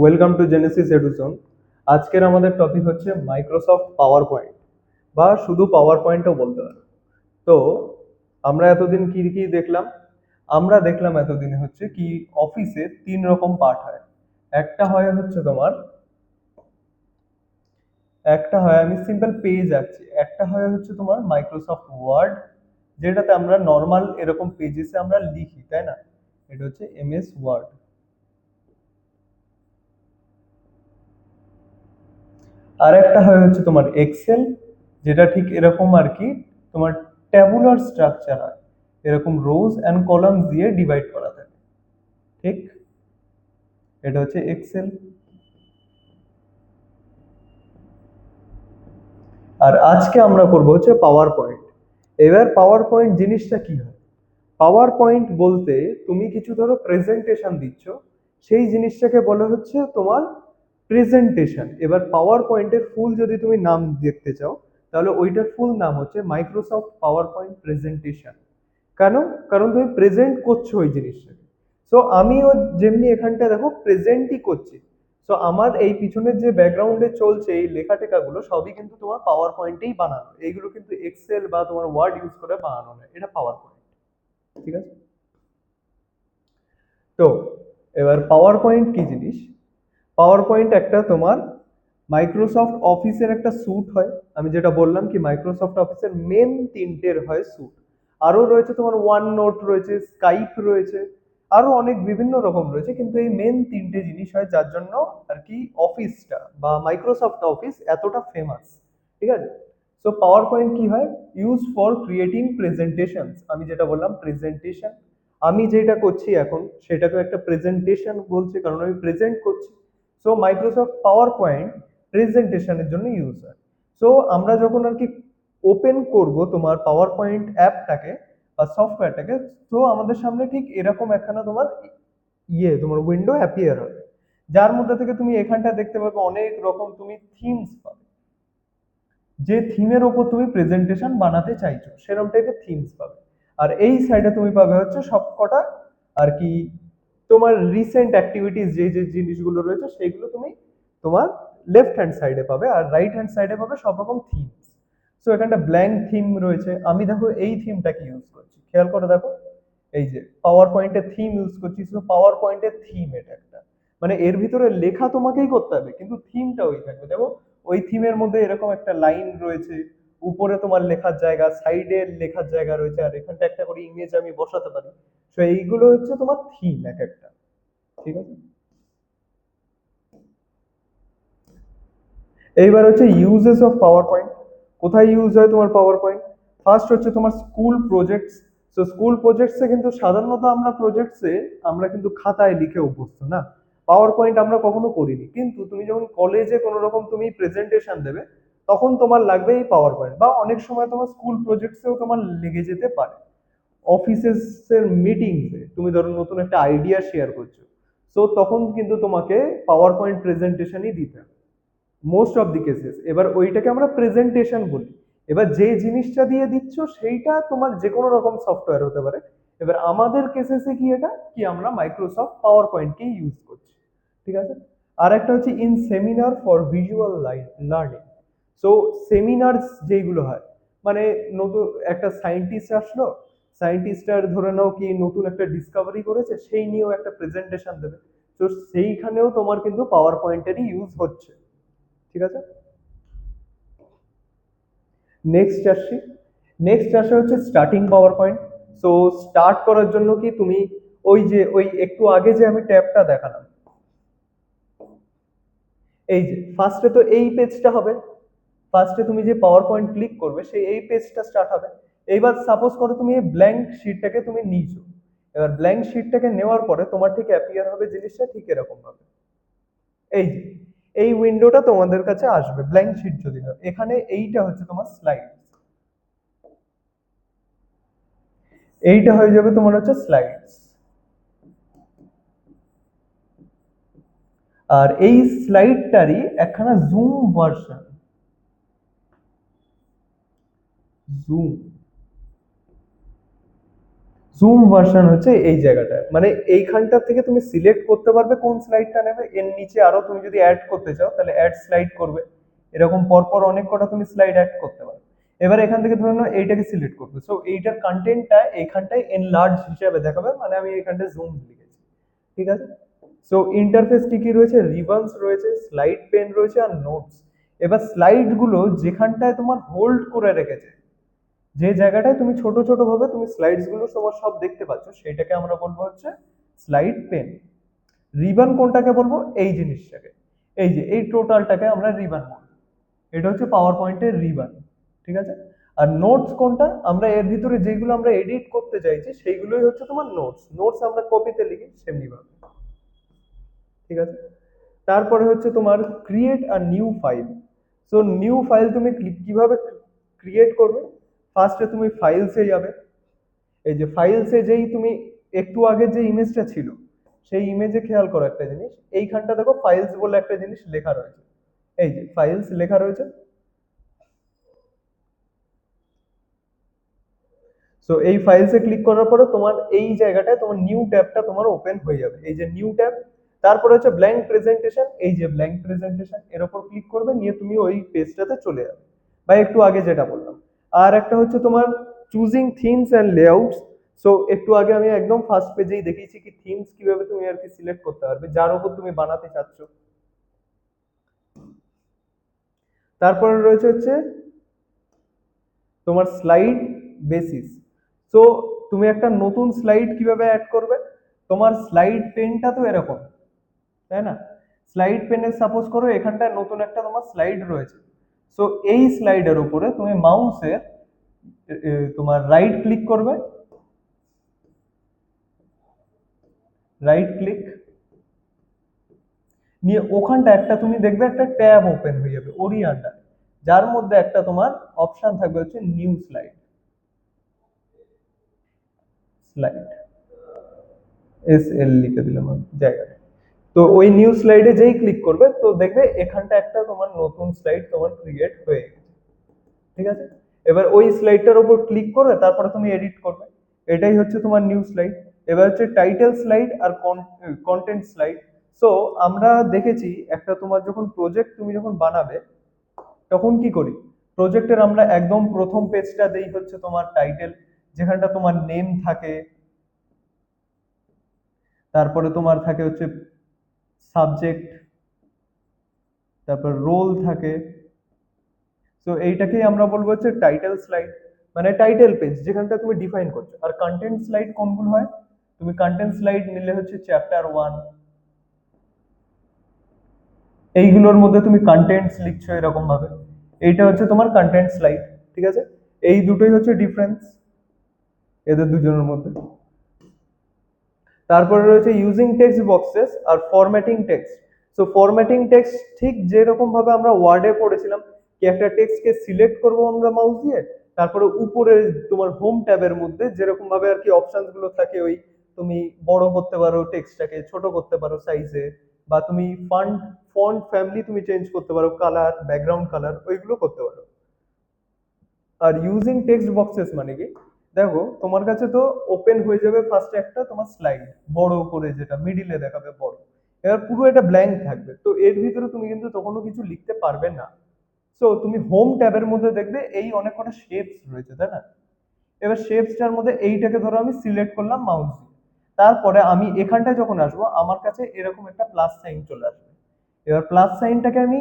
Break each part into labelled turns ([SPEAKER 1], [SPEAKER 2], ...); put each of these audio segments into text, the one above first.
[SPEAKER 1] Welcome to Genesis এডুজন। আজকের আমাদের topic হচ্ছে মাইক্রোসফট পাওয়ার পয়েন্ট বা শুধু পাওয়ার পয়েন্টও বলতে পারো। তো আমরা এতদিন কি কি দেখলাম? আমরা দেখলাম এতদিনে হচ্ছে কি অফিসে তিন রকম পার্ট হয়। একটা হয় হচ্ছে তোমার, একটা হয় আমি সিম্পল পেজ আঁকছি, একটা হয় হচ্ছে তোমার মাইক্রোসফট ওয়ার্ড, যেটাতে আমরা নর্মাল এরকম পেজেসে আমরা লিখি, তাই না? এটা হচ্ছে এমএস ওয়ার্ড। আর একটা হয় হচ্ছে তোমার এক্সেল, যেটা ঠিক এরকম আর কি, তোমার ট্যাবুলার স্ট্রাকচার হয়, এরকম রোজ অ্যান্ড কলামস দিয়ে ডিভাইড করা থাকে। ঠিক, এটা হচ্ছে এক্সেল। আর আজকে আমরা করব হচ্ছে পাওয়ার পয়েন্ট। এবার পাওয়ার পয়েন্ট জিনিসটা কি হয়? পাওয়ার পয়েন্ট বলতে তুমি কিছু ধরো প্রেজেন্টেশন দিচ্ছ, সেই জিনিসটাকে বলা হচ্ছে তোমার প্রেজেন্টেশন। এবার পাওয়ার পয়েন্টের ফুল যদি তুমি নাম দেখতে চাও, তাহলে ওইটার ফুল নাম হচ্ছে মাইক্রোসফট পাওয়ার পয়েন্ট প্রেজেন্টেশন। কেন? কারণ তুমি প্রেজেন্ট করছো ওই জিনিসটাকে। সো আমিও যেমনি এখানটা দেখো প্রেজেন্টই করছি। সো আমার এই পিছনের যে ব্যাকগ্রাউন্ডে চলছে এই লেখা টেখাগুলো সবই কিন্তু তোমার পাওয়ার পয়েন্টেই বানানো, এইগুলো কিন্তু এক্সেল বা তোমার ওয়ার্ড ইউজ করে বানানো নয়, এটা পাওয়ার পয়েন্ট। ঠিক আছে? তো এবার পাওয়ার পয়েন্ট কি জিনিস? পাওয়ার পয়েন্ট একটা তোমার মাইক্রোসফট অফিসের একটা স্যুট হয়। আমি যেটা বললাম কি মাইক্রোসফট অফিসের মেন তিনটের হয় স্যুট। আরো রয়েছে তোমার ওয়ান নোট রয়েছে, স্কাইপ রয়েছে, আরো অনেক বিভিন্ন রকম রয়েছে, কিন্তু এই মেন তিনটে জিনিস হয় যার জন্য আর কি অফিসটা বা মাইক্রোসফট অফিস এতটা ফেমাস। ঠিক আছে? সো পাওয়ার পয়েন্ট কি হয়? Use for creating presentation. আমি যেটা বললাম প্রেজেন্টেশন, আমি যেটা করছি এখন সেটাকে একটা প্রেজেন্টেশন বলছে, কারণ আমি প্রেজেন্ট করছি। সো মাইক্রোসফট পাওয়ার পয়েন্ট প্রেজেন্টেশনের জন্য ইউজ হয়। সো আমরা যখন আর কি ওপেন করব তোমার পাওয়ার পয়েন্ট অ্যাপটাকে বা সফটওয়্যারটাকে, তো আমাদের সামনে ঠিক এরকম একখানা তোমার তোমার উইন্ডো অ্যাপিয়ার হবে, যার মধ্যে থেকে তুমি এখানটা দেখতে পাবে অনেক রকম তুমি থিমস পাবে। যে থিমের ওপর তুমি প্রেজেন্টেশন বানাতে চাইছো সেরকম টাইপের থিমস পাবে। আর এই সাইডে তুমি পাবে হচ্ছে সবকটা আর কি তোমার রিসেন্ট অ্যাক্টিভিটিস, যে যে জিনিসগুলো রয়েছে সেইগুলো তুমি তোমার লেফট হ্যান্ড সাইডে পাবে, আর রাইট হ্যান্ড সাইডে পাবে সব রকম থিমস। সো এখানটা ব্ল্যাঙ্ক থিম রয়েছে, আমি দেখো এই থিমটাকে ইউজ করছি, খেয়াল করে দেখো। এই যে পাওয়ার পয়েন্টের থিম ইউজ করছি, তো পাওয়ার পয়েন্টের থিম এটা একটা, মানে এর ভিতরে লেখা তোমাকেই করতে হবে কিন্তু থিমটা ওই থাকবে। দেখো ওই থিমের মধ্যে এরকম একটা লাইন রয়েছে, উপরে তোমার লেখার জায়গা, সাইডে লেখার জায়গা রয়েছে, আর এখানটা একটা করে ইমেজ আমি বসাতে পারি। তো এইগুলো হচ্ছে তোমার থিম এক একটা। ঠিক আছে? এইবার হচ্ছে ইউজেস অফ পাওয়ার পয়েন্ট। কোথায় ইউজ হয় তোমার পাওয়ার পয়েন্ট? ফার্স্ট হচ্ছে তোমার স্কুল প্রজেক্টস। তো স্কুল প্রজেক্টসে কিন্তু সাধারণত আমরা প্রজেক্টসে আমরা কিন্তু খাতায় লিখে অভ্যস্ত না, পাওয়ার পয়েন্ট আমরা কখনো করিনি, কিন্তু তুমি যখন কলেজে কোনো রকম তুমি প্রেজেন্টেশন দেবে তখন তোমার লাগবে এই পাওয়ার পয়েন্ট, বা অনেক সময় তোমার স্কুল প্রজেক্টসেও তোমার লেগে যেতে পারে। অফিসের মিটিংসে তুমি ধরো নতুন একটা আইডিয়া শেয়ার করছো, সো তখন কিন্তু তোমাকে পাওয়ার পয়েন্ট প্রেজেন্টেশনই দিতে হবে মোস্ট অফ দি কেসেস। এবার ওইটাকে আমরা প্রেজেন্টেশন বলি। এবার যে জিনিসটা দিয়ে দিচ্ছ সেইটা তোমার যে কোনো রকম সফটওয়্যার হতে পারে। এবার আমাদের কেসেসে কি এটা কি আমরা মাইক্রোসফট পাওয়ার পয়েন্টকে ইউজ করছি। ঠিক আছে? আর একটা হচ্ছে in seminar for visual learning. So seminars যেইগুলো হয়, মানে নতুন একটা সায়েন্টিস্ট আসলো, সায়েন্টিস্টার ধরে নাও কি নতুন একটা ডিসকভারি করেছে, সেই নিয়েও একটা প্রেজেন্টেশন দেবে। তো সেইখানেও তোমার কিন্তু পাওয়ার পয়েন্টেরই ইউজ হচ্ছে। ঠিক আছে? নেক্সট আসছি। নেক্সট আসে হচ্ছে starting power point. So start করার জন্য কি তুমি ওই যে ওই একটু আগে যে আমি ট্যাবটা দেখালাম, এই যে ফার্স্টে তো এই পেজটা হবে, ফার্স্টে তুমি যে পাওয়ার পয়েন্ট ক্লিক করবে সেই এই পেজটা স্টার্ট হবে। এইবার সাপোজ করো তুমি এই ব্ল্যাঙ্ক শিটটাকে তুমি নিয়েছো, এবার ব্ল্যাঙ্ক শিটটাকে নেওয়ার পরে তোমার ঠিক অ্যাপিয়ার হবে জিনিসটা ঠিক এরকম ভাবে। এই যে এই উইন্ডোটা তোমাদের কাছে আসবে ব্ল্যাঙ্ক শিট যদি না, এখানে এইটা হচ্ছে তোমার স্লাইড, এইটা হয়ে যাবে তোমার হচ্ছে স্লাইডস। আর এই স্লাইডটারই একখানা zoom version, zoom zoom version হচ্ছে এই জায়গাটায়, মানে এইখানটা থেকে তুমি সিলেক্ট করতে পারবে কোন স্লাইডটা নেবে। এর নিচে আরো তুমি যদি অ্যাড করতে চাও তাহলে অ্যাড স্লাইড করবে, এরকম পরপর অনেক কটা তুমি স্লাইড অ্যাড করতে পারবে। এবার এখান থেকে ধরে নাও এইটাকে সিলেক্ট করবে, সো এইটার কন্টেন্টটা এইখানটায় এনলার্জ হিসেবে দেখাবে, মানে আমি এইখানটায় জুম লিখেছি, ঠিক আছে। সো ইন্টারফেস কি কি রয়েছে, রিবনস রয়েছে, স্লাইড পেন রয়েছে আর নোটস। এবার স্লাইড গুলো যেখানটায় তোমার হোল্ড করে রেখেছে, যে জায়গাটায় তুমি ছোট ছোট ভাবে তুমি স্লাইডস গুলো তোমার সব দেখতে পাচ্ছ, সেটাকে আমরা বলবো হচ্ছে স্লাইড পেন। রিবন কোনটাকে বলবো, এই জিনিসটাকে, এই যে এই টোটালটাকে আমরা রিবন বলবো, এটা হচ্ছে পাওয়ার পয়েন্টের রিবন, ঠিক আছে। আর নোটস কোনটা, আমরা এর ভিতরে যেগুলো আমরা এডিট করতে চাইছি সেইগুলোই হচ্ছে তোমার নোটস। নোটস আমরা কপিতে লিখি সেমনি ভাবে, ঠিক আছে। তারপরে হচ্ছে তোমার create a new file. So new file তুমি কিভাবে ক্রিয়েট করবে, ফার্স্টে তুমি ফাইলসে যাবে, এই যে ফাইলসে যেই তুমি একটু আগে যে ইমেজটা ছিল সেই ইমেজে খেয়াল করো একটা জিনিস, এইখানটা দেখো ফাইলস বলে একটা জিনিস লেখা রয়েছে, এই যে ফাইলস লেখা রয়েছে। সো এই ফাইলসে ক্লিক করার পরে তোমার এই জায়গাটায় তোমার নিউ ট্যাবটা তোমার ওপেন হয়ে যাবে, এই যে নিউ ট্যাব। তারপরে হচ্ছে ব্ল্যাঙ্ক প্রেজেন্টেশন, এই যে ব্ল্যাঙ্ক প্রেজেন্টেশন এর উপর ক্লিক করবে, নিয়ে তুমি ওই পেজটাতে চলে যাবে, বা একটু আগে যেটা বললাম। আর একটা হচ্ছে তোমার choosing themes and layouts. So একটু আগে আমি একদম ফার্স্ট পেজেই দেখিয়েছি কি থিমস কিভাবে তুমি আর কি সিলেক্ট করতে পারবে যার উপর তুমি বানাতে চাচ্ছ। তারপরে রয়েছে হচ্ছে তোমার স্লাইড বেসিস। সো তুমি একটা নতুন স্লাইড কিভাবে অ্যাড করবে, তোমার স্লাইড পেনটা তো এরকম, তাই না। স্লাইড পেনে সাপোজ করো এখানটায় নতুন একটা তোমার স্লাইড রয়েছে, সো এই স্লাইডের উপরে তুমি মাউসের তোমার রাইট ক্লিক করবে, রাইট ক্লিক নিয়ে ওখানটা একটা তুমি দেখবে একটা ট্যাব ওপেন হয়ে যাবে ওরই আন্ডার, যার মধ্যে একটা তোমার অপশন থাকবে হচ্ছে new slide, slide S L লিখে দিলাম আমি জায়গাটা। তো ওই নিউ স্লাইডে যেই ক্লিক করবে তো দেখবে এখানটা একটা তোমার নতুন স্লাইড তোমার ক্রিয়েট হয়ে গেছে, ঠিক আছে। এবার ওই স্লাইডটার উপর ক্লিক করে তারপরে তুমি এডিট করবে, এটাই হচ্ছে তোমার নিউ স্লাইড। এবার হচ্ছে টাইটেল স্লাইড আর কন্টেন্ট স্লাইড। সো আমরা দেখেছি একটা তোমার যখন প্রজেক্ট তুমি যখন বানাবে তখন কি করি, প্রজেক্টের আমরা একদম প্রথম পেজটা দেই হচ্ছে তোমার টাইটেল, যেখানটা তোমার নেম থাকে, তারপরে তোমার থাকে হচ্ছে সাবজেক্ট, তারপর রোল থাকে। তো এইটাকেই আমরা বলবো হচ্ছে টাইটেল স্লাইড, মানে টাইটেল পেজ যেখানটা তুমি ডিফাইন করছো। আর কন্টেন্ট স্লাইড কোনগুলো হয়, তুমি কন্টেন্ট স্লাইড নিলে হচ্ছে চ্যাপ্টার 1, এইগুলোর মধ্যে তুমি কন্টেন্টস লিখছো এরকম ভাবে, এইটা হচ্ছে তোমার কন্টেন্ট স্লাইড, ঠিক আছে। এই দুটোই হচ্ছে ডিফারেন্স এদের দুজনের মধ্যে। তারপরে রয়েছে ইউজিং টেক্সট বক্সেস আর formatting text. So formatting text ঠিক যেরকম ভাবে আমরা ওয়ার্ডে পড়েছিলাম কি একটা টেক্সটকে সিলেক্ট করবো আমরা মাউস দিয়ে, তারপরে উপরে তোমার হোম ট্যাবের মধ্যে যেরকম ভাবে আর কি অপশনস গুলো থাকে, ওই তুমি বড় করতে পারো টেক্সটটাকে, ছোট করতে পারো সাইজে, বা তুমি ফন্ট ফন্ট ফ্যামিলি তুমি চেঞ্জ করতে পারো, কালার ব্যাকগ্রাউন্ড কালার ওইগুলো করতে পারো। আর ইউজিং টেক্সট বক্সেস মানে কি, দেখো তোমার কাছে তো ওপেন হয়ে যাবে ফার্স্টে একটা তোমার স্লাইড বড় করে যেটা মিডিলে দেখাবে বড়, এবার পুরো এটা ব্ল্যাঙ্ক থাকবে, তো এর ভিতরে তুমি কিন্তু তখনও কিছু লিখতে পারবে না। সো তুমি হোম ট্যাবের মধ্যে দেখবে এই অনেক কটা শেপস রয়েছে, তাই না। এবার শেপসটার মধ্যে এইটাকে ধরো আমি সিলেক্ট করলাম মাউস দিয়ে, তারপরে আমি এখানটায় যখন আসবো আমার কাছে এরকম একটা প্লাস সাইন চলে আসবে। এবার প্লাস সাইনটাকে আমি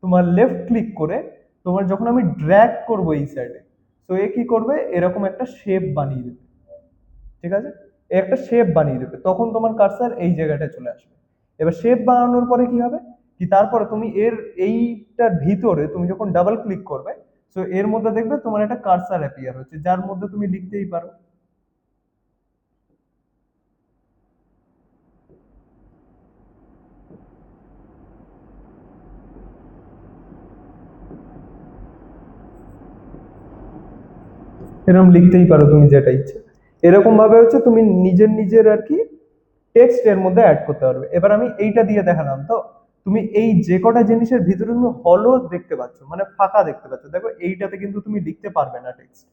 [SPEAKER 1] তোমার লেফট ক্লিক করে তোমার যখন আমি ড্র্যাগ করবো এই সাইডে, তো এ কি করবে এরকম একটা শেপ বানিয়ে দেবে, ঠিক আছে। এ একটা শেপ বানিয়ে দেবে, তখন তোমার কার্সার এই জায়গাটায় চলে আসবে। এবার শেপ বানানোর পরে কি হবে কি, তারপরে তুমি এর এইটার ভিতরে তুমি যখন ডাবল ক্লিক করবে, তো এর মধ্যে দেখবে তোমার একটা কার্সার অ্যাপিয়ার হচ্ছে যার মধ্যে তুমি লিখতেই পারো। এরকম লিখতেই পারো তুমি যেটা ইচ্ছে, এরকম ভাবে হচ্ছে তুমি নিজের নিজের আর কি টেক্সট এর মধ্যে অ্যাড করতে পারবে। এবার আমি এইটা দিয়ে দেখালাম, তো তুমি এই যে কটা জিনিসের ভিতরে তুমি হলো দেখতে পাচ্ছ, মানে ফাঁকা দেখতে পাচ্ছ, দেখো এইটাতে কিন্তু তুমি লিখতে পারবে না টেক্সট,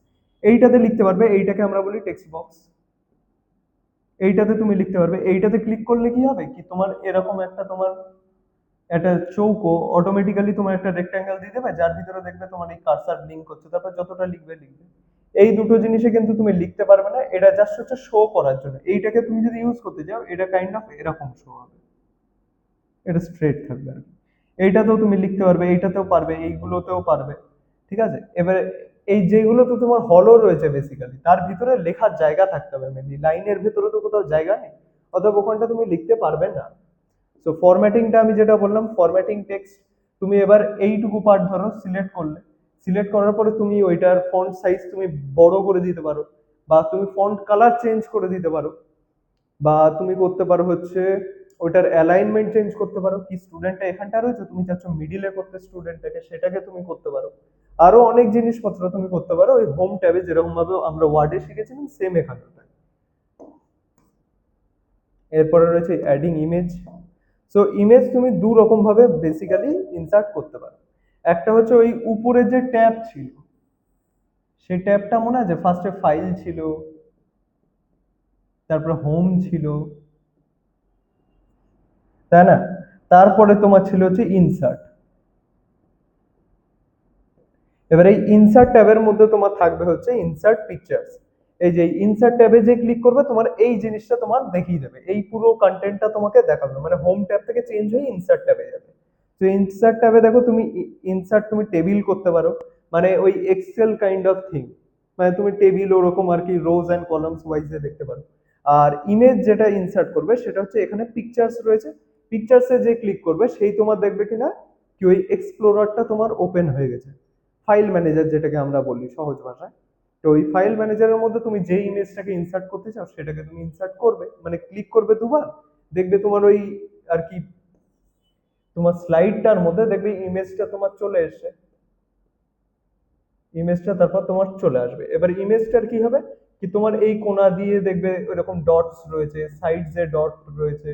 [SPEAKER 1] এইটাতে লিখতে পারবে, এইটাকে আমরা বলি টেক্সট বক্স। এইটাতে তুমি লিখতে পারবে। এইটাতে ক্লিক করলে কি হবে কি তোমার এরকম একটা তোমার একটা চৌকো অটোমেটিক্যালি তোমার একটা রেক্ট্যাঙ্গেল দিয়ে দেবে, যার ভিতরে দেখবে তোমার এই কার্সার ব্লিঙ্ক করছে, তারপর যতটা লিখবে লিখবে। এই দুটো জিনিসে কিন্তু তুমি লিখতে পারবে না, এটা জাস্ট হচ্ছে শো করার জন্য। এইটাকে তুমি যদি ইউজ করতে চাও এটা কাইন্ড অফ এরকম শো হবে, এটা স্ট্রেট থাকবে আর কি। এইটাতেও তুমি লিখতে পারবে, এইটাতেও পারবে, এইগুলোতেও পারবে, ঠিক আছে। এবারে এই যেগুলো তো তোমার হলও রয়েছে বেসিক্যালি, তার ভিতরে লেখার জায়গা থাকতে হবে মেনলি, লাইনের ভিতরে তো কোথাও জায়গা নেই, অতএব ওখানটা তুমি লিখতে পারবে না। সো ফরম্যাটিংটা আমি যেটা বললাম, ফরম্যাটিং টেক্সট, তুমি এবার এইটুকু পার্ট ধরো সিলেক্ট করলে, সিলেক্ট করার পরে তুমি ওইটার ফন্ট সাইজ তুমি বড় করে দিতে পারো, বা তুমি ফন্ট কালার চেঞ্জ করে দিতে পারো, বা তুমি করতে পারো হচ্ছে ওইটার অ্যালাইনমেন্ট চেঞ্জ করতে পারো, কি স্টুডেন্টটা এখানটা রয়েছে তুমি চাচ্ছ মিডিলে করতে স্টুডেন্টটাকে, সেটাকে তুমি করতে পারো। আরো অনেক জিনিসপত্র তুমি করতে পারো ওই হোম ট্যাবে, যেরকম ভাবে আমরা ওয়ার্ডে শিখেছিলাম সেম এখানে। এরপরে রয়েছে অ্যাডিং ইমেজ। সো ইমেজ তুমি দু রকম ভাবে বেসিক্যালি ইনসার্ট করতে পারো। একটা হচ্ছে ওই উপরে যে ট্যাব ছিল, সেই ট্যাবটা মনে আছে ফার্স্টে ফাইল ছিল, তারপরে হোম ছিল, তাই না? তারপরে তোমার ছিল হচ্ছে ইনসার্ট। এবার এই ইনসার্ট ট্যাবের মধ্যে তোমার থাকবে হচ্ছে ইনসার্ট পিকচার্স। এই যে ইনসার্ট ট্যাবে যে ক্লিক করবে তোমার এই জিনিসটা তোমার দেখিয়ে দেবে, এই পুরো কন্টেন্টটা তোমাকে দেখাবে, মানে হোম ট্যাব থেকে চেঞ্জ হয়ে ইনসার্ট ট্যাবে যাবে। তো ইনসার্ট ট্যাবে দেখো তুমি ইনসার্ট তুমি টেবিল করতে পারো, মানে ওই এক্সেল কাইন্ড অফ থিং, মানে তুমি টেবিল ওরকম আর কি রোজ অ্যান্ড কলামস ওয়াইজে দেখতে পারো। আর ইমেজ যেটা ইনসার্ট করবে সেটা হচ্ছে এখানে পিকচার্স রয়েছে, পিকচার্সে যে ক্লিক করবে সেই তোমার দেখবে কিনা কি ওই এক্সপ্লোরারটা তোমার ওপেন হয়ে গেছে, ফাইল ম্যানেজার যেটাকে আমরা বলি সহজ ভাষায়। তো ওই ফাইল ম্যানেজারের মধ্যে তুমি যে ইমেজটাকে ইনসার্ট করতে চাও সেটাকে তুমি ইনসার্ট করবে, মানে ক্লিক করবে দুবার, দেখবে তোমার ওই আর কি তোমার স্লাইডটার মধ্যে দেখবে ইমেজটা তোমার চলে এসেছে, ইমেজটা তারপর তোমার চলে আসবে। এবার ইমেজটার কি হবে কি তোমার এই কোণা দিয়ে দেখবে এরকম ডটস রয়েছে, সাইডসে ডট রয়েছে,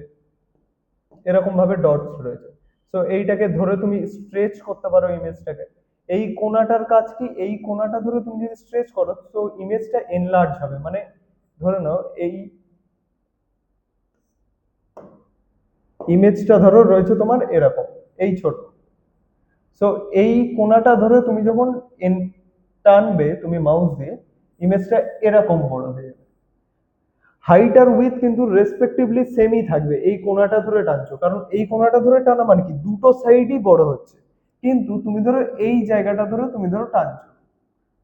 [SPEAKER 1] এরকম ভাবে ডটস রয়েছে। সো এইটাকে ধরে তুমি স্ট্রেচ করতে পারো ইমেজটাকে। এই কোণাটার কাজ কি, এই কোণাটা ধরে তুমি যদি স্ট্রেচ করো তো ইমেজটা এনলার্জ হবে, মানে ধরে নাও এই ইমেজটা ধরো রয়েছে তোমার এরকম এই ছোট, সো এই কোণাটা ধরে তুমি যখন টানবে তুমি মাউস দিয়ে, ইমেজটা এরকম বড় হয়ে যাবে। হাইট আর উইথ কিন্তু রেসপেক্টিভলি সেমই থাকবে, এই কোণাটা ধরে টানছো, কারণ এই কোণাটা ধরে টানা মানে কি দুটো সাইডই বড় হচ্ছে, কিন্তু তুমি ধরো এই জায়গাটা ধরে তুমি ধরো টানছো,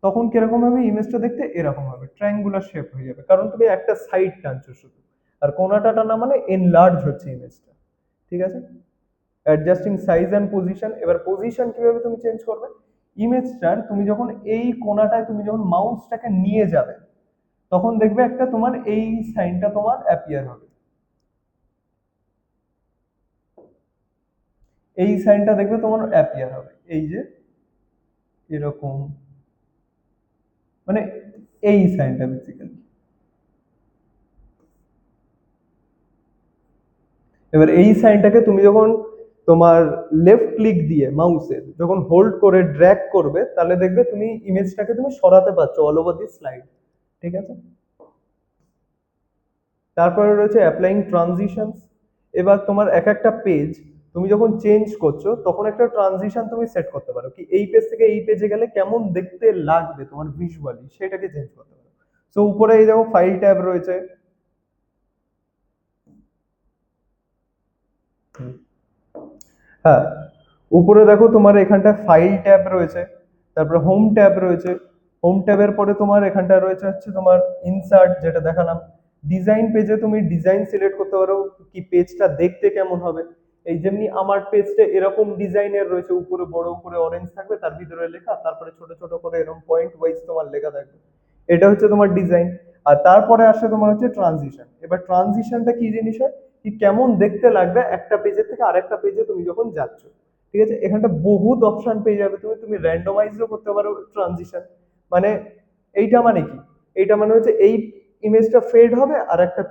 [SPEAKER 1] তখন কিরকম হবে ইমেজটা দেখতে এরকম হবে, ট্রায়াঙ্গুলার শেপ হয়ে যাবে, কারণ তুমি একটা সাইড টানছো শুধু। আর কোণাটা টানা মানে এনলার্জ হচ্ছে ইমেজটা, ঠিক আছে। অ্যাডজাস্টিং সাইজ অ্যান্ড পজিশন, এবার পজিশন কিভাবে তুমি চেঞ্জ করবে, ইমেজটার তুমি যখন এই কোণাটায় তুমি যখন মাউসটাকে নিয়ে যাবে তখন দেখবে একটা তোমার এই সাইনটা তোমার অ্যাপিয়ার হবে, এই সাইনটা দেখবে তোমার অ্যাপিয়ার হবে, এই যে এরকম, মানে এই সাইনটা বেসিক্যালি। এবার এই সাইনটাকে তুমি যখন তোমার লেফট ক্লিক দিয়ে মাউসের যখন হোল্ড করে ড্র্যাগ করবে তাহলে দেখবে তুমি ইমেজটাকে তুমি সরাতে পারছো অল ওভার দি স্লাইড, ঠিক আছে। তারপরে রয়েছে অ্যাপ্লাইং ট্রানজিশনস। এবার তোমার এক একটা পেজ তুমি যখন চেঞ্জ করছো তখন একটা ট্রানজিশন তুমি সেট করতে পারো, কি এই পেজ থেকে এই পেজে গেলে কেমন দেখতে লাগবে তোমার ভিজুয়ালি সেটাকে চেঞ্জ করতে পারো। তো উপরে এই দেখো ফাইল ট্যাব রয়েছে, হ্যাঁ উপরে দেখো তোমার এখানটা ফাইল ট্যাব রয়েছে, তারপরে হোম ট্যাব রয়েছে, হোম ট্যাবের পরে তোমার এখানটা রয়েছে হচ্ছে তোমার ইনসার্ট যেটা দেখালাম, ডিজাইন পেজে তুমি ডিজাইন সিলেক্ট করতে পারো কি পেজটা দেখতে কেমন হবে। এই যেমনি আমার পেজটা এরকম ডিজাইনের রয়েছে, উপরে বড় উপরে অরেঞ্জ থাকবে তার ভিতরে লেখা, তারপরে ছোট ছোট করে এরকম পয়েন্ট ওয়াইজ তোমার লেখা থাকবে, এটা হচ্ছে তোমার ডিজাইন। আর তারপরে আসে তোমার হচ্ছে ট্রানজিশন। এবার ট্রানজিশনটা কি জিনিস হয় কি কেমন দেখতে লাগবে একটা পেজের থেকে আরেকটা পেজে তুমি যখন যাচ্ছ, ঠিক আছে। এখানটা বহুত অপশন পেয়ে যাবে, তুমি তুমি র্যান্ডমাইজও করতে পারো ট্রানজিশন, মানে এইটা মানে কি, এইটা মানে হচ্ছে এই ইমেজটা ফেড হবে আর একটা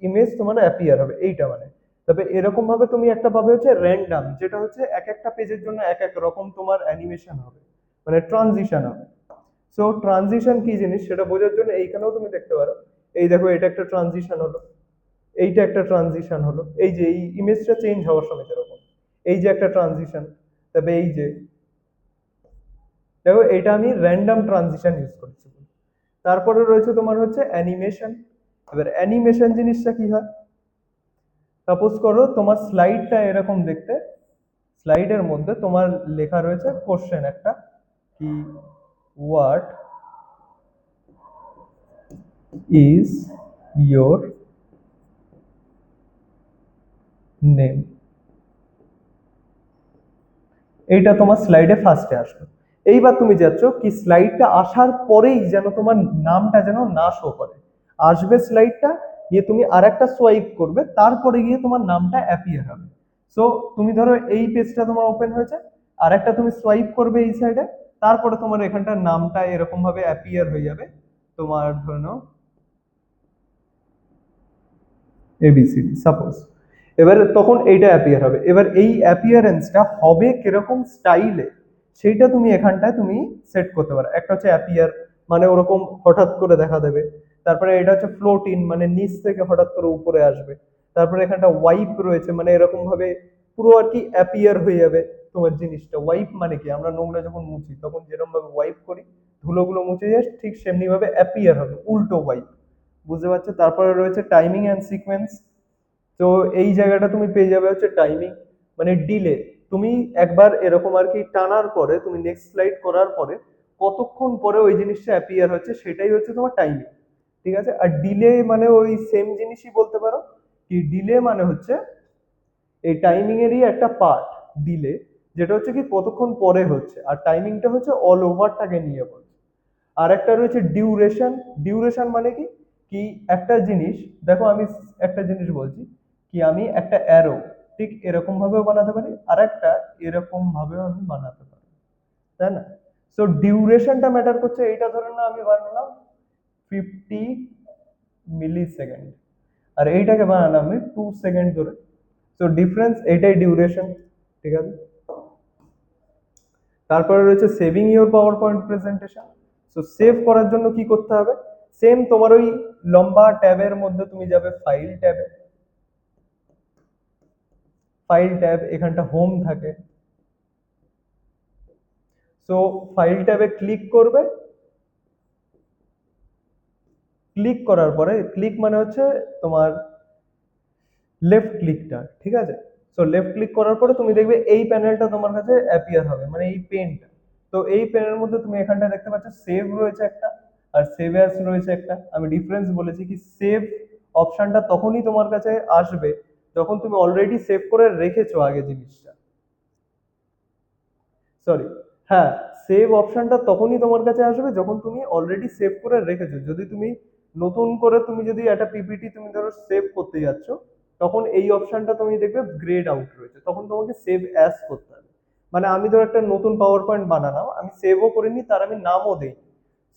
[SPEAKER 1] ইমেজ তোমার অ্যাপিয়ার হবে, এইটা মানে। তবে এরকম ভাবে তুমি একটা পাবে হচ্ছে র্যান্ডম, যেটা হচ্ছে এক একটা পেজের জন্য এক এক রকম তোমার অ্যানিমেশন হবে, মানে ট্রানজিশন হবে। সো ট্রানজিশন কি জিনিস সেটা বোঝার জন্য এইখানেও তুমি দেখতে পারো, এই দেখো এটা একটা ট্রানজিশন হলো, এইটা একটা ট্রানজিশন হলো, এই যে এই ইমেজটা চেঞ্জ হওয়ার সময় যেরকম, এই যে একটা ট্রানজিশন। তবে এই যে দেখো এটা আমি র্যান্ডম ট্রানজিশন ইউজ করছি। তারপরে রয়েছে তোমার হচ্ছে অ্যানিমেশন। এবার অ্যানিমেশন জিনিসটা কি হয়, সাপোজ করো তোমার স্লাইডটা এরকম দেখতে, স্লাইডের মধ্যে তোমার লেখা রয়েছে কোশ্চেন একটা, কি হোয়াট ইজ ইয়োর নেম, এইটা তোমার স্লাইডে ফার্স্টে আসবে। এইবার তুমি যাচ্ছ কি স্লাইডটা আসার পরেই যেন তোমার নামটা যেন না শো করে, আসবে স্লাইডটা, গিয়ে তুমি আরেকটা সোয়াইপ করবে, তারপরে গিয়ে তোমার নামটা অ্যাপিয়ার হবে। সো তুমি ধরো এই পেজটা তোমার ওপেন হয়েছে, আরেকটা তুমি সোয়াইপ করবে এই সাইডে, তারপরে তোমার এখানটার নামটা এরকম ভাবে অ্যাপিয়ার হয়ে যাবে, তোমার ধরে নাও এবিসিডি সাপোজ। এবার তখন এইটা অ্যাপিয়ার হবে। এবার এই অ্যাপিয়ারেন্সটা হবে কিরকম স্টাইলে, সেইটা তুমি এখানটায় তুমি সেট করতে পারো। একটা হচ্ছে অ্যাপিয়ার, মানে ওরকম হঠাৎ করে দেখা দেবে। তারপরে এটা হচ্ছে ফ্লোট ইন, মানে নিচ থেকে হঠাৎ করে উপরে আসবে। তারপরে এখানটা ওয়াইপ রয়েছে, মানে এরকম ভাবে পুরো আর কি অ্যাপিয়ার হয়ে যাবে তোমার জিনিসটা। ওয়াইপ মানে কি, আমরা নোংরা যখন মুছি তখন যেরকম ভাবে ওয়াইপ করি, ধুলোগুলো মুছে যায়, ঠিক সেমনি ভাবে অ্যাপিয়ার হবে, উল্টো ওয়াইপ। বুঝতে পারছো? তারপরে রয়েছে টাইমিং অ্যান্ড সিকোয়েন্স। তো এই জায়গাটা তুমি পেয়ে যাবে হচ্ছে টাইমিং, মানে ডিলে। তুমি একবার এরকম আর কি টানার পরে, তুমি নেক্সট স্লাইড করার পরে কতক্ষণ পরে ওই জিনিসটা অ্যাপিয়ার হচ্ছে, সেটাই হচ্ছে তোমার টাইমিং। ঠিক আছে? আর ডিলে মানে ওই সেম জিনিসই বলতে পারো, কি ডিলে মানে হচ্ছে এই টাইমিং এরই একটা পার্ট ডিলে, যেটা হচ্ছে কি কতক্ষণ পরে হচ্ছে, আর টাইমিংটা হচ্ছে অল ওভারটাকে নিয়ে বলছে। আর একটা রয়েছে ডিউরেশন। ডিউরেশন মানে কি, কি একটা জিনিস, দেখো আমি একটা জিনিস বলছি, কি আমি একটা অ্যারো ঠিক এরকম ভাবেও বানাতে পারি, আর একটা এরকম ভাবেও আমি বানাতে পারি, তাই না? সো ডিউরেশনটা ম্যাটার করছে। এইটা ধরে না আমি বানালাম 50 মিলি সেকেন্ড, আর এইটাকে বানালাম আমি 2 সেকেন্ড ধরে। সো ডিফারেন্স এইটাই ডিউরেশন। ঠিক আছে? তারপরে রয়েছে saving your power point presentation. So save করার জন্য কি করতে হবে, সেম তোমার ওই লম্বা ট্যাবের মধ্যে তুমি যাবে ফাইল ট্যাবে, ফাইল ট্যাব, এখানটা হোম থাকে। সো ফাইল ট্যাবে ক্লিক করবে, ক্লিক করার পরে, ক্লিক মানে হচ্ছে তোমার লেফট ক্লিকটা, ঠিক আছে? সো লেফট ক্লিক করার পরে তুমি দেখবে এই প্যানেলটা তোমার কাছে অ্যাপিয়ার হবে, মানে এই পেনটা। তো এই পেনের মধ্যে তুমি এখানটা দেখতে পাচ্ছ সেভ রয়েছে একটা, আর সেভ অ্যাজ রয়েছে একটা। আমি ডিফারেন্স বলেছি কি, সেভ অপশনটা তখনই তোমার কাছে আসবে যখন তুমি অলরেডি সেভ করে রেখেছো আগে জিনিসটা। সরি, হ্যাঁ, সেভ অপশনটা তখনই তোমার কাছে আসবে যখন তুমি অলরেডি সেভ করে রেখেছো। যদি তুমি নতুন করে তুমি যদি একটা পিপিটি তুমি ধরো সেভ করতে যাচ্ছ, তখন এই অপশনটা তুমি দেখবে গ্রেড আউট রয়েছে, তখন তোমাকে সেভ অ্যাজ করতে হবে। মানে আমি ধরো একটা নতুন পাওয়ার পয়েন্ট বানালাম, আমি সেভও করিনি, তার আমি নামও দেইনি,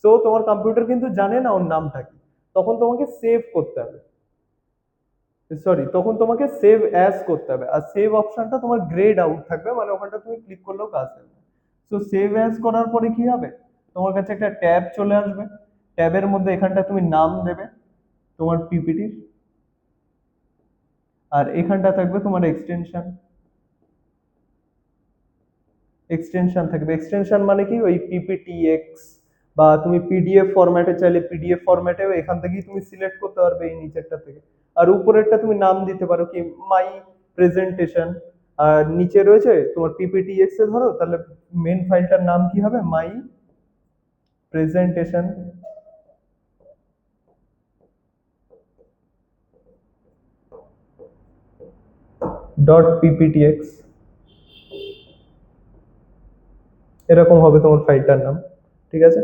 [SPEAKER 1] সো তোমার কম্পিউটার কিন্তু জানে না ওর নামটা কি, তখন তোমাকে সেভ করতে হবে। সরি, তখন তোমাকে সেভ অ্যাজ করতে হবে, আর সেভ অপশনটা তোমার গ্রেড আউট থাকবে, মানে ওখানটা তুমি ক্লিক করলেও কাজ দেবে। সো সেভ অ্যাজ করার পরে কি হবে, তোমার কাছে একটা ট্যাব চলে আসবে। ট্যাবের মধ্যে এখানটা তুমি নাম দেবে তোমার পিপিটির, আর এখানটা থাকবে তোমার এক্সটেনশন। এক্সটেনশন থাকবে, এক্সটেনশন মানে কি, ওই পিপিটিএক্স, বা তুমি পিডিএফ ফরম্যাটে চাইলে পিডিএফ ফরম্যাটেও এখান থেকেই তুমি সিলেক্ট করতে পারবে এই নিচেরটা থেকে। আর উপরেরটা তুমি নাম দিতে পারো কি মাই প্রেজেন্টেশন। আর নিচে রয়েছে তোমার পিপিটিএক্স এ ধরো, তাহলে মেন ফাইলটার নাম কি হবে, মাই প্রেজেন্টেশন ডট পিপিটিএক্স, এরকম হবে তোমার ফাইলটার নাম। ঠিক আছে?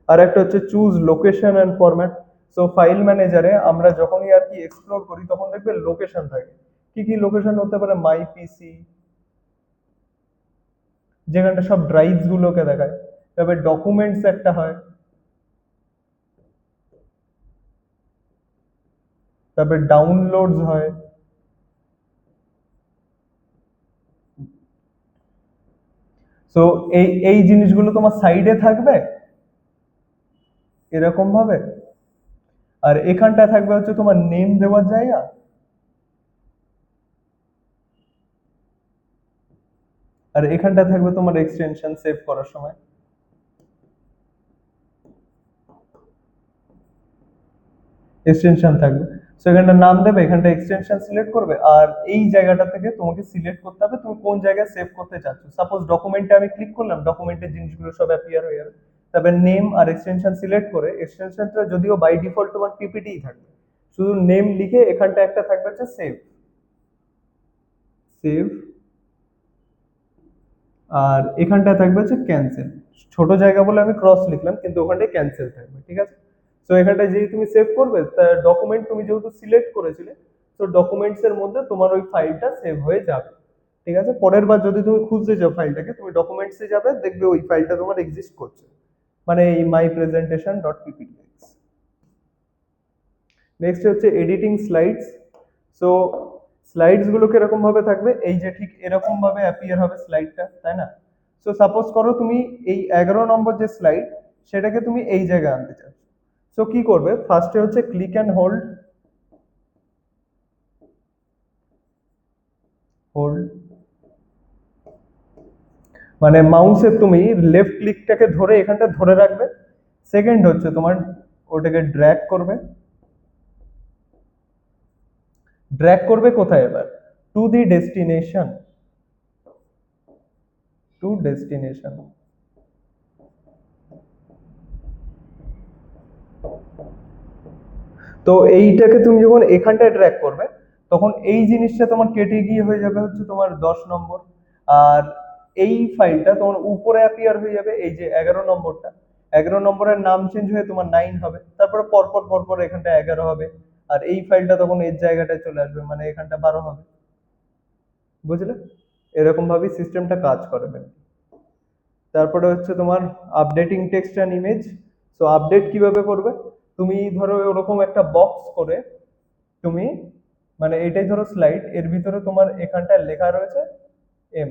[SPEAKER 1] আর একটা হচ্ছে choose location and format. So file ম্যানেজারে আমরা যখনই আর কি এক্সপ্লোর করি, তখন দেখবে লোকেশন থাকে। কি কি লোকেশন হতে পারে, মাই পিসি, যেখানটা সব ড্রাইভস গুলোকে দেখায়। তবে ডকুমেন্টস একটা হয়, তারপরে ডাউনলোডস হয়। সো এই এই জিনিসগুলো তোমার সাইডে থাকবে এরকম ভাবে। আর এখানটা থাকবে হচ্ছে তোমার নেম দেওয়ার জায়গা, আর এখানটা থাকবে তোমার এক্সটেনশন সেভ করার সময়। এক্সটেনশন থাকবে, সো এখানটা নাম দেবে, এখানটা এক্সটেনশন সিলেক্ট করবে, আর এই জায়গাটা থেকে তোমাকে সিলেক্ট করতে হবে তুমি কোন জায়গায় সেভ করতে চাচ্ছ। সাপোজ ডকুমেন্টে আমি ক্লিক করলাম, ডকুমেন্টের জিনিসগুলো সব অ্যাপিয়ার হয়ে যাবে। তারপর নেম আর এক্সটেনশন সিলেক্ট করে, এক্সটেনশনটা যদিও বাই ডিফল্ট তোমার পিপিটিই থাকবে, শুধু নেম লিখে এখানটা একটা থাকবে হচ্ছে সেভ। সেভ। আর এখানটা থাকবে হচ্ছে ক্যান্সেল। ছোট জায়গা বলে আমি ক্রস লিখলাম, কিন্তু ওখানটায় ক্যান্সেল থাকবে, ঠিক আছে। তো এখানটায় যেই তুমি সেভ করবে, ডকুমেন্ট তুমি যেহেতু সিলেক্ট করেছিলে, তো ডকুমেন্টস এর মধ্যে তোমার ওই ফাইলটা সেভ হয়ে যাবে, ঠিক আছে। পরের বার যদি তুমি খুঁজতে যাও ফাইলটাকে, তুমি ডকুমেন্টসে যাবে, দেখবে ওই ফাইলটা তোমার এক্সিস্ট করছে, মানে এই মাই প্রেজেন্টেশন ডট পিপিটি। নেক্সট হচ্ছে এডিটিং স্লাইডস। সো স্লাইডস গুলো কিরকম ভাবে থাকবে, এই যে ঠিক এরকম ভাবে অ্যাপিয়ার হবে স্লাইডটা, তাই না। সো সাপোজ করো তুমি এই 11 নম্বর যে স্লাইড, সেটাকে তুমি এই জায়গায় আনতে চাও। সো কি করবে, ফার্স্টে হচ্ছে ক্লিক অ্যান্ড হোল্ড। হোল্ড মানে মাউসের তুমি লেফট ক্লিকটাকে ধরে এখানটা ধরে রাখবে। সেকেন্ড হচ্ছে তোমার ওটাকে ড্র্যাগ করবে। ড্র্যাগ করবে কোথায় এবার, to the destination. To destination. তো এইটাকে তুমি যখন এখানটায় ড্র্যাগ করবে, তখন এই জিনিসটা তোমার কেটে গিয়ে হয়ে যাবে হচ্ছে তোমার 10 নম্বর। আর এই ফাইলটা তোমার উপরে অ্যাপিয়ার হয়ে যাবে, এই যে 11 নম্বরটা। 11 নম্বরের নাম চেঞ্জ হয়ে তোমার 9 হবে, তারপরে পরপর পরপর এখানটা 11 হবে। আর এই ফাইলটা তখন এর জায়গাটায় চলে আসবে, মানে এখানটা 12 হবে। বুঝলে, এরকম ভাবেই সিস্টেমটা কাজ করবে। তারপরে হচ্ছে তোমার updating text and image. So update কিভাবে করবে, তুমি ধরো ওরকম একটা বক্স করে, তুমি মানে এটাই ধরো স্লাইড, এর ভিতরে তোমার এখানটায় লেখা রয়েছে এম।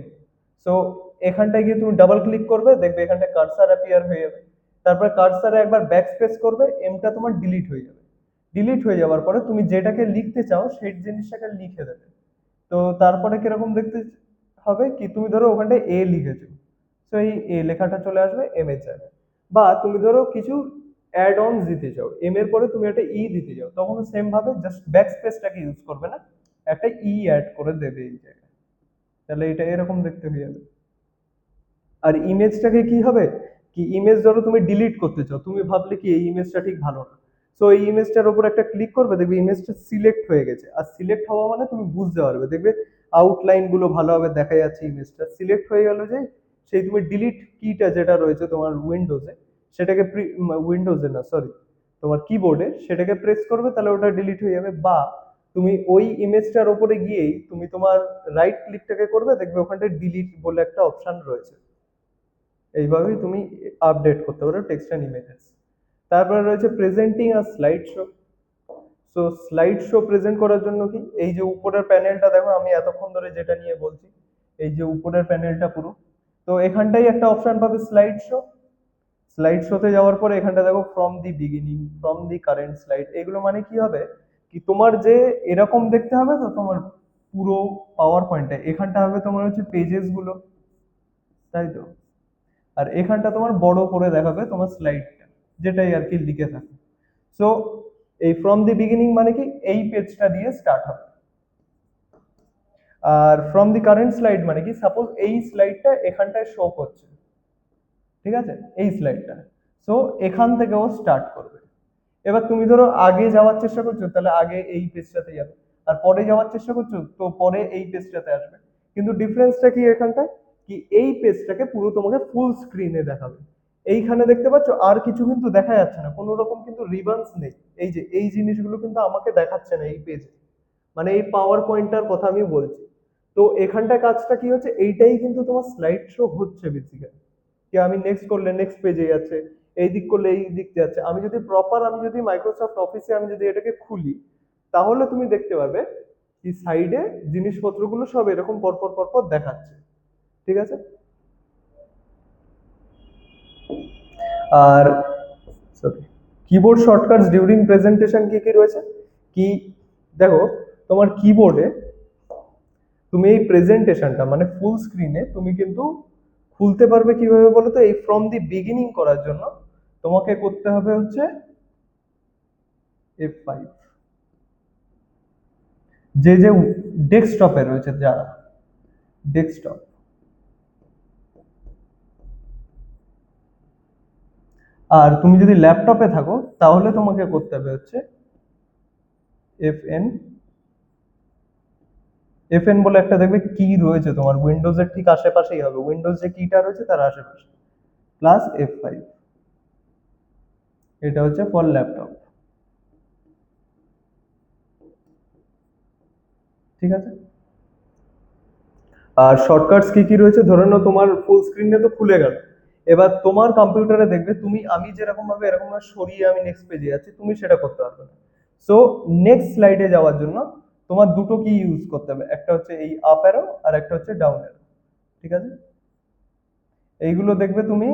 [SPEAKER 1] সো এখানটায় গিয়ে তুমি ডাবল ক্লিক করবে, দেখবে এখানটায় কার্সার অ্যাপিয়ার হয়ে যাবে। তারপরে কার্সারে একবার ব্যাক স্পেস করবে, এমটা তোমার ডিলিট হয়ে যাবে। ডিলিট হয়ে যাওয়ার পরে তুমি যেটাকে লিখতে চাও সেই জিনিসটাকে লিখে দেবে। তো তারপরে কিরকম দেখতে হবে, কি তুমি ধরো ওখানটায় এ লিখেছো, তো এই এ লেখাটা চলে আসবে এম এর জায়গায়। বা তুমি ধরো কিছু অ্যাড অনস দিতে চাও, এম এর পরে তুমি একটা ই দিতে চাও, তখন সেম ভাবে জাস্ট ব্যাক স্পেসটাকে ইউজ করবে না, একটা ই অ্যাড করে দেবে এই জায়গায়। তাহলে এটা এরকম দেখতে হয়ে যাবে। আর ইমেজটাকে কি হবে, কি ইমেজ ধরো তুমি ডিলিট করতে চাও, তুমি ভাবলে কি এই ইমেজটা ঠিক ভালো না, তো এই ইমেজটার উপর একটা ক্লিক করবে, দেখবে ইমেজটা সিলেক্ট হয়ে গেছে। আর সিলেক্ট হওয়া মানে তুমি বুঝতে পারবে, দেখবে আউটলাইন গুলো ভালোভাবে দেখা যাচ্ছে, ইমেজটা সিলেক্ট হয়ে গেল যে, সেই তুমি ডিলিট কিটা যেটা রয়েছে তোমার উইন্ডোজে, সেটাকে উইন্ডোজে না সরি, তোমার কিবোর্ডে সেটাকে প্রেস করবে, তাহলে ওটা ডিলিট হয়ে যাবে। বা তুমি ওই ইমেজটার উপরে গিয়েই তুমি তোমার রাইট ক্লিকটাকে করবে, দেখবে ওখানটা ডিলিট বলে একটা অপশন রয়েছে। এইভাবেই তুমি আপডেট করতে পারো টেক্সট অ্যান্ড ইমেজেস। তারপরে রয়েছে প্রেজেন্টিং আর slide show. So slide show present করার জন্য কি, এই যে উপরের প্যানেলটা দেখো, আমি এতক্ষণ ধরে যেটা নিয়ে বলছি, এই যে উপরের প্যানেলটা পুরো, তো এখানটাই একটা অপশন পাবে স্লাইড শো। স্লাইড শোতে যাওয়ার পরে এখানটা দেখো from the beginning, from the current slide, এগুলো মানে কি হবে, কি তোমার যে এরকম দেখতে হবে, তো তোমার পুরো পাওয়ার পয়েন্টটা এখানটা হবে তোমার হচ্ছে পেজেস গুলো, তাই তো। আর এখানটা তোমার বড় করে দেখাবে তোমার স্লাইডটা, যেটাই আর কি লিখে থাকে। সো এই ফ্রম দি বিগিনিং মানে কি, এই পেজটা দিয়ে স্টার্ট হবে। Are from the current slide মানে কি, সাপোজ এই স্লাইডটা এখানটায় শো করছে, ঠিক আছে, এই স্লাইডটা। সো এখান থেকে ও স্টার্ট করবে। এবার তুমি ধরো আগে যাওয়ার চেষ্টা করছো, তাহলে আগে এই পেজটাতে যাবে। আর পরে যাওয়ার চেষ্টা করছো, তো পরে এই পেজটাতে আসবে। কিন্তু ডিফারেন্সটা কি এখানটায়, কি এই পেজটাকে পুরো তোমাকে ফুল স্ক্রিনে দেখাবে। এইখানে দেখতে পাচ্ছ আর কিছু কিন্তু দেখা যাচ্ছে না, কোনো রকম কিন্তু রিবান্স নেই। এই যে এই জিনিসগুলো কিন্তু আমাকে দেখাচ্ছে না এই পেজে, মানে এই পাওয়ার পয়েন্টটার কথা আমি বলছি। তো এখানটা কাজটা কি হচ্ছে, এইটাই কিন্তু তোমার স্লাইড শো হচ্ছে বেসিক্যালি। কি আমি নেক্সট করলে নেক্সট পেজে যাচ্ছে, এই দিক করলে এই দিক যাচ্ছে। আমি যদি প্রপার, আমি যদি মাইক্রোসফট অফিসে আমি যদি এটাকে খুলি, তাহলে তুমি দেখতে পাবে কি সাইডে জিনিসপত্রগুলো সব এরকম পরপর পরপর দেখাচ্ছে, ঠিক আছে। আর sorry, keyboard shortcuts during presentation কি কি রয়েছে, কি দেখো তোমার কিবোর্ডে তুমি এই প্রেজেন্টেশনটা মানে ফুল স্ক্রিনে তুমি কিন্তু খুলতে পারবে কিভাবে বলো তো? এই ফ্রম দি বিগিনিং করার জন্য তোমাকে করতে হবে হচ্ছে F5। যে যে ডেস্কটপে রয়েছে, যারা ডেস্কটপ, আর তুমি যদি ল্যাপটপে থাকো তাহলে তোমাকে করতে হবে হচ্ছে FN। FN বলে একটা দেখবে কি রয়েছে তোমার উইন্ডোজের ঠিক আশেপাশেই হবে, উইন্ডোজ যে কিটা রয়েছে তার আশেপাশে, প্লাস F5। এটা হচ্ছে ফর ল্যাপটপ। ঠিক আছে। আর শর্টকাটস কি কি রয়েছে, ধরে নাও তোমার ফুল স্ক্রিনে তো খুলে গেল, এবার তোমার কম্পিউটারে দেখবে তুমি আমি যেরকম ভাবে এরকম ভাবে সরিয়ে আমি নেক্সট পেজে যাচ্ছি, তুমি সেটা করতে পারবে না। সো নেক্সট স্লাইডে যাওয়ার জন্য তোমার দুটো কি ইউজ করতে হবে, একটা হচ্ছে এই আপ অ্যারো আর একটা হচ্ছে ডাউন অ্যারো। ঠিক আছে। এইগুলো দেখবে তুমি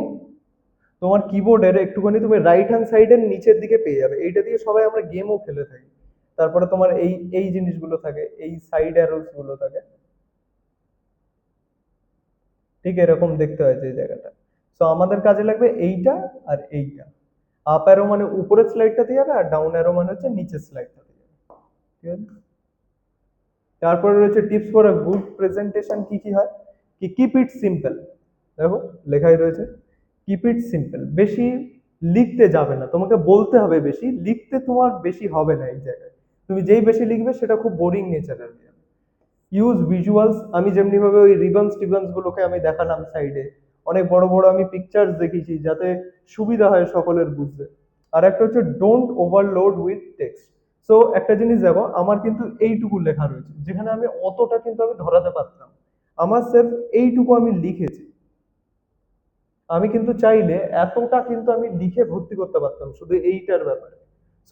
[SPEAKER 1] তোমার কিবোর্ডের একটুখানি তুমি রাইট হ্যান্ড সাইডের নিচের দিকে পেয়ে যাবে, এইটা দিয়ে সবাই আমরা গেমও খেলে থাকি। তারপরে তোমার এই এই জিনিসগুলো থাকে, এই সাইড অ্যারোস গুলো থাকে, ঠিক এরকম দেখতে হয় যে জায়গাটা। তো আমাদের কাজে লাগবে এইটা আর এইটা। আপ অ্যারো মানে উপরের স্লাইডটাতে যাবে, আর ডাউন অ্যারো মানে হচ্ছে নিচের স্লাইডটাতে যাবে। ঠিক আছে। তারপরে রয়েছে tips for a good presentation. কি কি হয়, কি কিপ ইট সিম্পল। দেখো লেখাই রয়েছে কিপ ইট সিম্পল। বেশি লিখতে যাবে না, তোমাকে বলতে হবে বেশি, লিখতে তোমার বেশি হবে না এই জায়গায়। তুমি যেই বেশি লিখবে সেটা খুব বোরিং নেচারের হয়ে যাবে। ইউজ ভিজুয়ালস, আমি যেমনি ভাবে ওই রিবনস টিবনস গুলোকে আমি দেখালাম সাইডে, অনেক বড় বড় আমি পিকচার্স দেখিয়েছি যাতে সুবিধা হয় সকলের বুঝতে। আর একটা হচ্ছে don't overload with text. So একটা জিনিস দেখো, আমার কিন্তু এইটুকু লেখা রয়েছে, যেখানে আমি অতটা কিন্তু আমি ধরাতে পারতাম, আমার সেলফ এইটুকু আমি লিখেছি। আমি কিন্তু চাইলে এতটা কিন্তু আমি লিখে ভর্তি করতে পারতাম শুধু এইটার ব্যাপারে।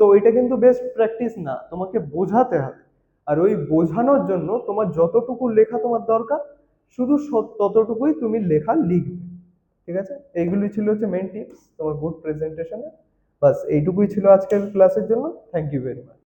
[SPEAKER 1] সো ওইটা কিন্তু বেস্ট প্র্যাকটিস না, তোমাকে বোঝাতে হবে। আর ওই বোঝানোর জন্য তোমার যতটুকু লেখা তোমার দরকার, শুধু ততটুকুই তুমি লেখা লিখবে। ঠিক আছে। এইগুলি ছিল হচ্ছে মেন টিপস তোমার গুড প্রেজেন্টেশনে। বাস এইটুকুই ছিল আজকের ক্লাসের জন্য। Thank you very much.